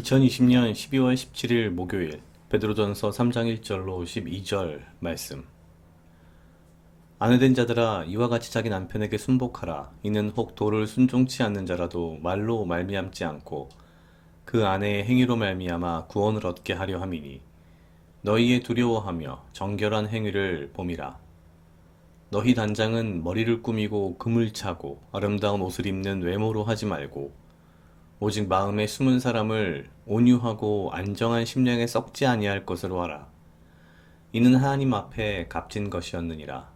2020년 12월 17일 목요일 베드로전서 3장 1절로 12절 말씀. 아내된 자들아 이와 같이 자기 남편에게 순복하라. 이는 혹 도를 순종치 않는 자라도 말로 말미암지 않고 그 아내의 행위로 말미암아 구원을 얻게 하려 함이니 너희의 두려워하며 정결한 행위를 봄이라. 너희 단장은 머리를 꾸미고 금을 차고 아름다운 옷을 입는 외모로 하지 말고 오직 마음에 숨은 사람을 온유하고 안정한 심령에 썩지 아니할 것으로 하라. 이는 하나님 앞에 값진 것이었느니라.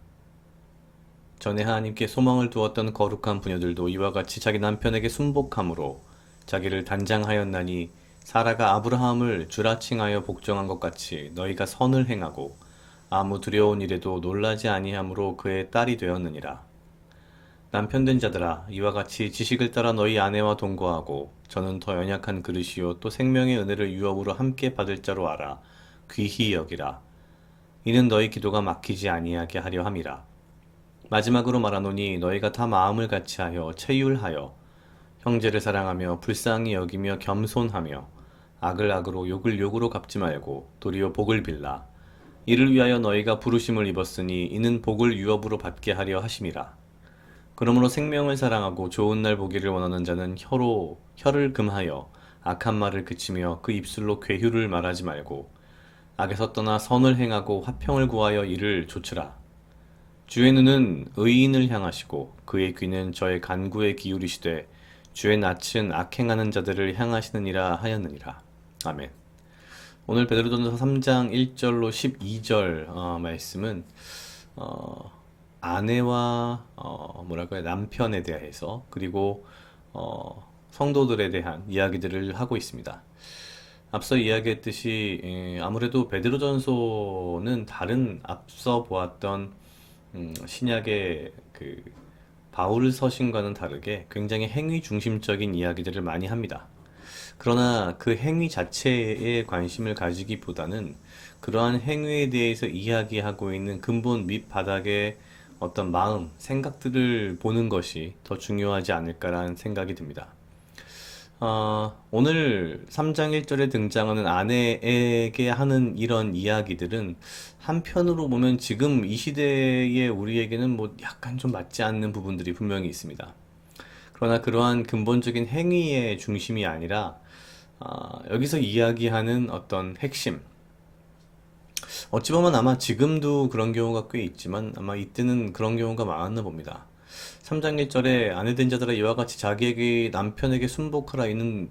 전에 하나님께 소망을 두었던 거룩한 부녀들도 이와 같이 자기 남편에게 순복함으로 자기를 단장하였나니 사라가 아브라함을 주라칭하여 복종한 것 같이 너희가 선을 행하고 아무 두려운 일에도 놀라지 아니함으로 그의 딸이 되었느니라. 남편된 자들아 이와 같이 지식을 따라 너희 아내와 동거하고 저는 더 연약한 그릇이요 또 생명의 은혜를 유업으로 함께 받을 자로 알아 귀히 여기라. 이는 너희 기도가 막히지 아니하게 하려 함이라. 마지막으로 말하노니 너희가 다 마음을 같이하여 체휼하여 형제를 사랑하며 불쌍히 여기며 겸손하며 악을 악으로 욕을 욕으로 갚지 말고 도리어 복을 빌라. 이를 위하여 너희가 부르심을 입었으니 이는 복을 유업으로 받게 하려 하심이라. 그러므로 생명을 사랑하고 좋은 날 보기를 원하는 자는 혀를 금하여 악한 말을 그치며 그 입술로 괴휴를 말하지 말고 악에서 떠나 선을 행하고 화평을 구하여 이를 조치라. 주의 눈은 의인을 향하시고 그의 귀는 저의 간구에 기울이시되 주의 낯은 악행하는 자들을 향하시느니라 하였느니라. 아멘. 오늘 베드로전서 3장 1절로 12절 말씀은 아내와 남편에 대해서 그리고 성도들에 대한 이야기들을 하고 있습니다. 앞서 이야기했듯이 아무래도 베드로전서는 다른 앞서 보았던 신약의 그 바울 서신과는 다르게 굉장히 행위 중심적인 이야기들을 많이 합니다. 그러나 그 행위 자체에 관심을 가지기보다는 그러한 행위에 대해서 이야기하고 있는 근본 밑바닥의 어떤 마음, 생각들을 보는 것이 더 중요하지 않을까라는 생각이 듭니다. 오늘 3장 1절에 등장하는 아내에게 하는 이런 이야기들은 한편으로 보면 지금 이 시대의 우리에게는 뭐 약간 좀 맞지 않는 부분들이 분명히 있습니다. 그러나 그러한 근본적인 행위의 중심이 아니라 여기서 이야기하는 어떤 핵심, 어찌 보면 아마 지금도 그런 경우가 꽤 있지만 아마 이때는 그런 경우가 많았나 봅니다. 3장 1절에 아내된 자들아 이와 같이 자기에게 남편에게 순복하라. 이는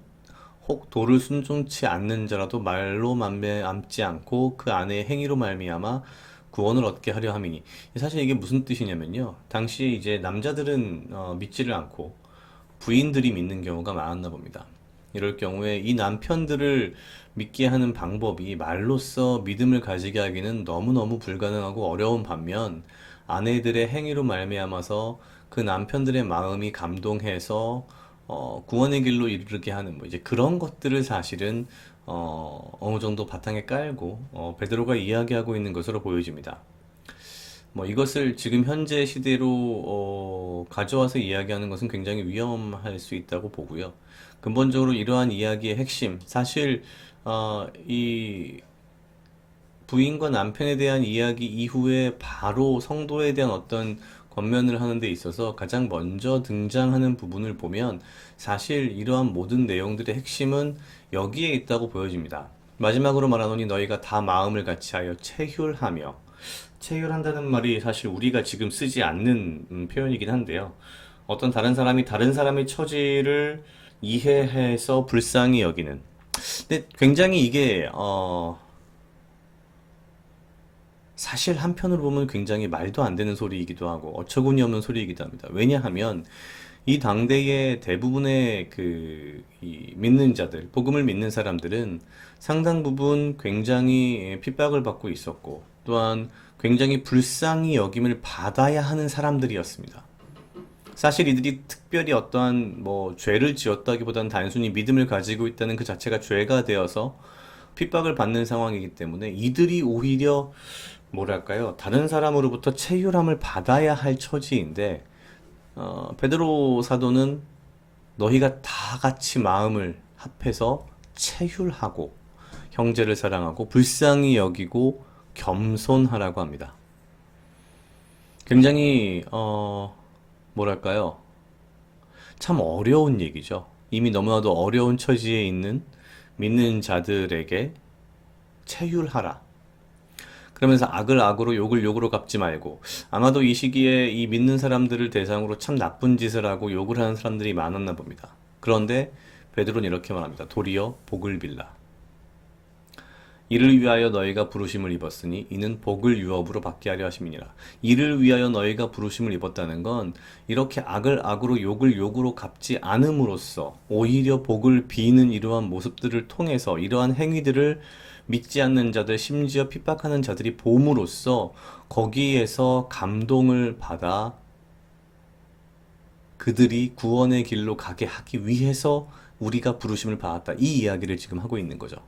혹 도를 순종치 않는 자라도 말로 말미암지 않고 그 아내의 행위로 말미암아 구원을 얻게 하려 함이니. 사실 이게 무슨 뜻이냐면요, 당시에 이제 남자들은 믿지를 않고 부인들이 믿는 경우가 많았나 봅니다. 이럴 경우에 이 남편들을 믿게 하는 방법이 말로써 믿음을 가지게 하기는 너무너무 불가능하고 어려운 반면 아내들의 행위로 말미암아서 그 남편들의 마음이 감동해서 구원의 길로 이르게 하는 뭐 이제 그런 것들을 사실은 어느 정도 바탕에 깔고 베드로가 이야기하고 있는 것으로 보여집니다. 뭐 이것을 지금 현재 시대로 가져와서 이야기하는 것은 굉장히 위험할 수 있다고 보고요. 근본적으로 이러한 이야기의 핵심, 사실 이 부인과 남편에 대한 이야기 이후에 바로 성도에 대한 어떤 권면을 하는 데 있어서 가장 먼저 등장하는 부분을 보면 사실 이러한 모든 내용들의 핵심은 여기에 있다고 보여집니다. 마지막으로 말하노니 너희가 다 마음을 같이하여 체휼하며, 체휼한다는 말이 사실 우리가 지금 쓰지 않는 표현이긴 한데요. 어떤 다른 사람이 다른 사람의 처지를 이해해서 불쌍히 여기는. 근데 굉장히 이게 사실 한편으로 보면 굉장히 말도 안 되는 소리이기도 하고 어처구니 없는 소리이기도 합니다. 왜냐하면 이 당대의 대부분의 이 믿는 자들, 복음을 믿는 사람들은 상당 부분 굉장히 핍박을 받고 있었고 또한 굉장히 불쌍히 여김을 받아야 하는 사람들이었습니다. 사실 이들이 특별히 어떠한 뭐 죄를 지었다기보다는 단순히 믿음을 가지고 있다는 그 자체가 죄가 되어서 핍박을 받는 상황이기 때문에 이들이 오히려 뭐랄까요, 다른 사람으로부터 체휼함을 받아야 할 처지인데 베드로 사도는 너희가 다 같이 마음을 합해서 체휼하고 형제를 사랑하고 불쌍히 여기고 겸손하라고 합니다. 굉장히 뭐랄까요? 참 어려운 얘기죠. 이미 너무나도 어려운 처지에 있는 믿는 자들에게 체휼하라. 그러면서 악을 악으로 욕을 욕으로 갚지 말고, 아마도 이 시기에 이 믿는 사람들을 대상으로 참 나쁜 짓을 하고 욕을 하는 사람들이 많았나 봅니다. 그런데 베드로는 이렇게 말합니다. 도리어 복을 빌라. 이를 위하여 너희가 부르심을 입었으니 이는 복을 유업으로 받게 하려 하심이니라. 이를 위하여 너희가 부르심을 입었다는 건 이렇게 악을 악으로 욕을 욕으로 갚지 않음으로써 오히려 복을 비는 이러한 모습들을 통해서 이러한 행위들을 믿지 않는 자들, 심지어 핍박하는 자들이 봄으로써 거기에서 감동을 받아 그들이 구원의 길로 가게 하기 위해서 우리가 부르심을 받았다. 이 이야기를 지금 하고 있는 거죠.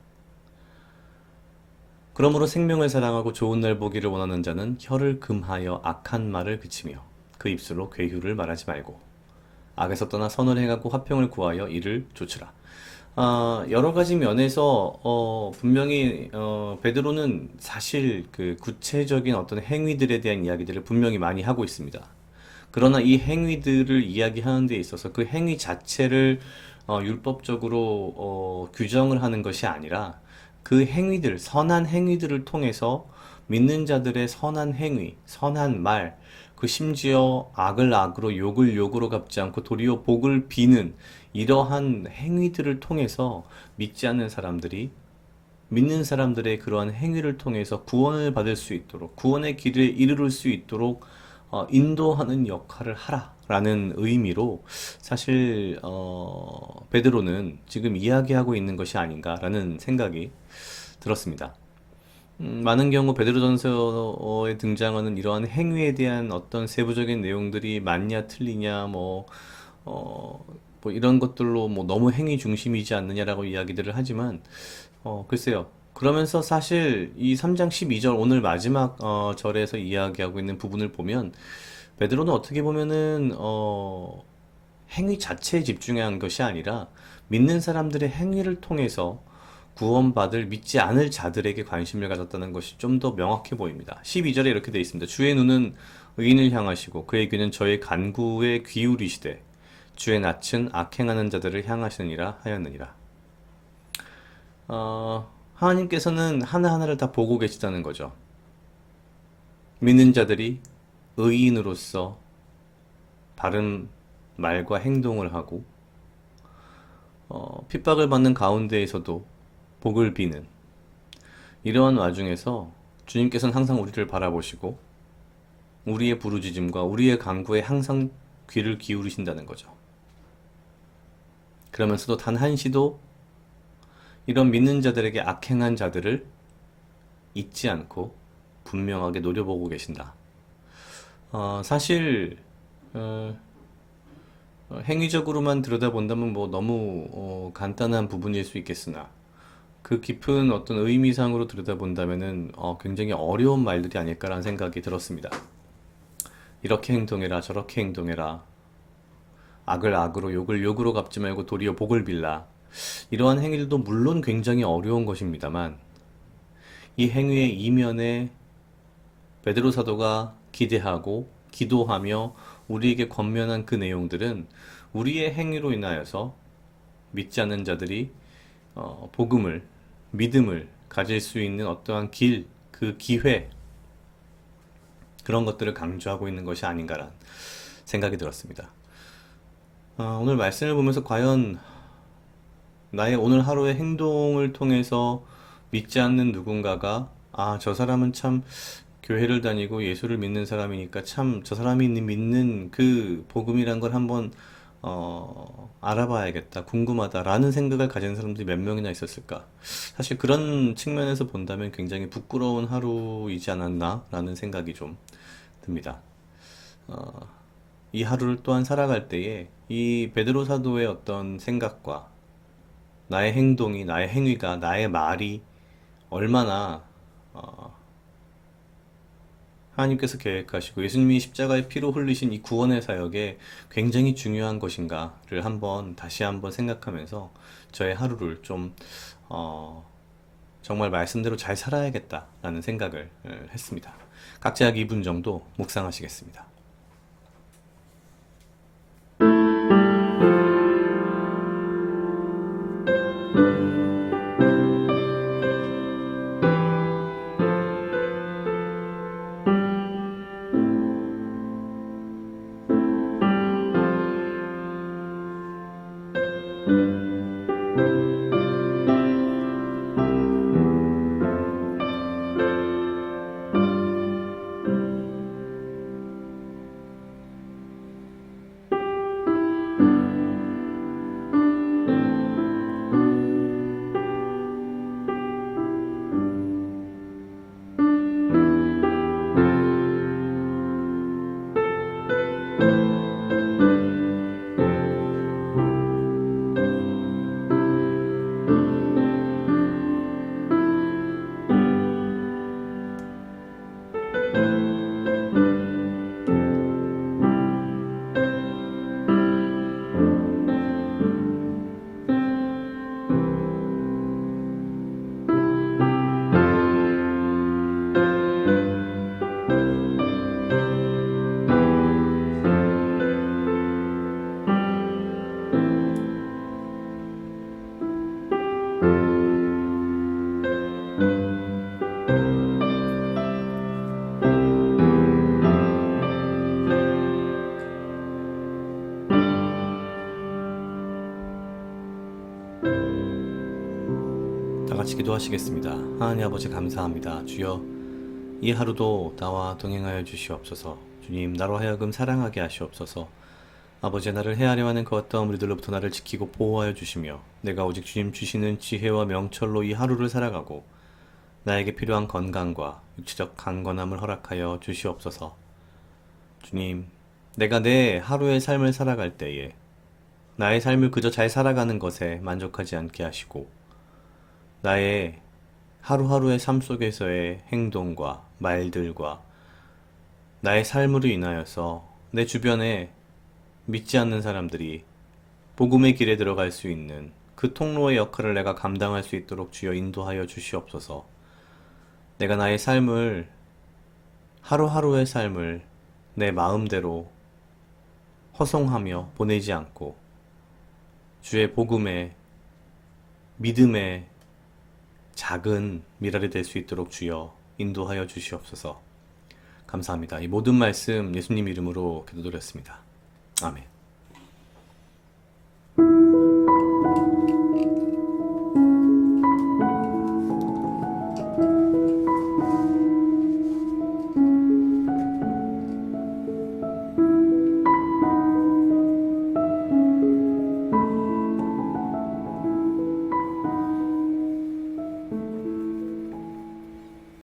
그러므로 생명을 사랑하고 좋은 날 보기를 원하는 자는 혀를 금하여 악한 말을 그치며 그 입술로 괴휴를 말하지 말고 악에서 떠나 선을 행하고 화평을 구하여 이를 좇으라. 여러 가지 면에서 분명히 베드로는 사실 그 구체적인 어떤 행위들에 대한 이야기들을 분명히 많이 하고 있습니다. 그러나 이 행위들을 이야기하는 데 있어서 그 행위 자체를 율법적으로 규정을 하는 것이 아니라 그 행위들, 선한 행위들을 통해서 믿는 자들의 선한 행위, 선한 말, 그 심지어 악을 악으로 욕을 욕으로 갚지 않고 도리어 복을 비는 이러한 행위들을 통해서 믿지 않는 사람들이 믿는 사람들의 그러한 행위를 통해서 구원을 받을 수 있도록 구원의 길에 이르를 수 있도록 인도하는 역할을 하라라는 의미로 사실 베드로는 지금 이야기하고 있는 것이 아닌가라는 생각이 들었습니다. 많은 경우 베드로전서에 등장하는 이러한 행위에 대한 어떤 세부적인 내용들이 맞냐 틀리냐 뭐 이런 것들로 뭐 너무 행위 중심이지 않느냐라고 이야기들을 하지만 글쎄요. 그러면서 사실 이 3장 12절 오늘 마지막 절에서 이야기하고 있는 부분을 보면 베드로는 어떻게 보면은 행위 자체에 집중한 것이 아니라 믿는 사람들의 행위를 통해서 구원받을 믿지 않을 자들에게 관심을 가졌다는 것이 좀 더 명확해 보입니다. 12절에 이렇게 되어 있습니다. 주의 눈은 의인을 향하시고 그의 귀는 저의 간구에 기울이시되 주의 낯은 악행하는 자들을 향하시느니라 하였느니라. 하나님께서는 하나하나를 다 보고 계시다는 거죠. 믿는 자들이 의인으로서 바른 말과 행동을 하고 핍박을 받는 가운데에서도 복을 비는 이러한 와중에서 주님께서는 항상 우리를 바라보시고 우리의 부르짖음과 우리의 간구에 항상 귀를 기울이신다는 거죠. 그러면서도 단 한시도 이런 믿는 자들에게 악행한 자들을 잊지 않고 분명하게 노려보고 계신다. 사실 행위적으로만 들여다본다면 뭐 너무 간단한 부분일 수 있겠으나 그 깊은 어떤 의미상으로 들여다본다면은 굉장히 어려운 말들이 아닐까라는 생각이 들었습니다. 이렇게 행동해라, 저렇게 행동해라, 악을 악으로 욕을 욕으로 갚지 말고 도리어 복을 빌라. 이러한 행위들도 물론 굉장히 어려운 것입니다만 이 행위의 이면에 베드로 사도가 기대하고 기도하며 우리에게 권면한 그 내용들은 우리의 행위로 인하여서 믿지 않는 자들이 복음을, 믿음을 가질 수 있는 어떠한 길, 그 기회, 그런 것들을 강조하고 있는 것이 아닌가라는 생각이 들었습니다. 오늘 말씀을 보면서 과연 나의 오늘 하루의 행동을 통해서 믿지 않는 누군가가 저 사람은 참 교회를 다니고 예수를 믿는 사람이니까 참 저 사람이 믿는 그 복음이란 걸 한번 알아봐야겠다, 궁금하다라는 생각을 가진 사람들이 몇 명이나 있었을까? 사실 그런 측면에서 본다면 굉장히 부끄러운 하루이지 않았나라는 생각이 좀 듭니다. 이 하루를 또한 살아갈 때에 이 베드로 사도의 어떤 생각과 나의 행동이, 나의 행위가, 나의 말이 얼마나 하나님께서 계획하시고 예수님이 십자가의 피로 흘리신 이 구원의 사역에 굉장히 중요한 것인가를 다시 한번 생각하면서 저의 하루를 좀, 어, 정말 말씀대로 잘 살아야겠다라는 생각을 했습니다. 각자 약 2분 정도 묵상하시겠습니다. 다 같이 기도하시겠습니다. 하나님 아버지 감사합니다. 주여, 이 하루도 나와 동행하여 주시옵소서. 주님, 나로 하여금 사랑하게 하시옵소서. 아버지, 나를 헤아려 하는 그 어떠한 무리들로부터 나를 지키고 보호하여 주시며 내가 오직 주님 주시는 지혜와 명철로 이 하루를 살아가고 나에게 필요한 건강과 육체적 강건함을 허락하여 주시옵소서. 주님, 내가 내 하루의 삶을 살아갈 때에 나의 삶을 그저 잘 살아가는 것에 만족하지 않게 하시고 나의 하루하루의 삶 속에서의 행동과 말들과 나의 삶으로 인하여서 내 주변에 믿지 않는 사람들이 복음의 길에 들어갈 수 있는 그 통로의 역할을 내가 감당할 수 있도록 주여 인도하여 주시옵소서. 내가 나의 삶을, 하루하루의 삶을 내 마음대로 허송하며 보내지 않고 주의 복음의, 믿음의 작은 미랄이 될 수 있도록 주여 인도하여 주시옵소서. 감사합니다. 이 모든 말씀 예수님 이름으로 기도드렸습니다. 아멘.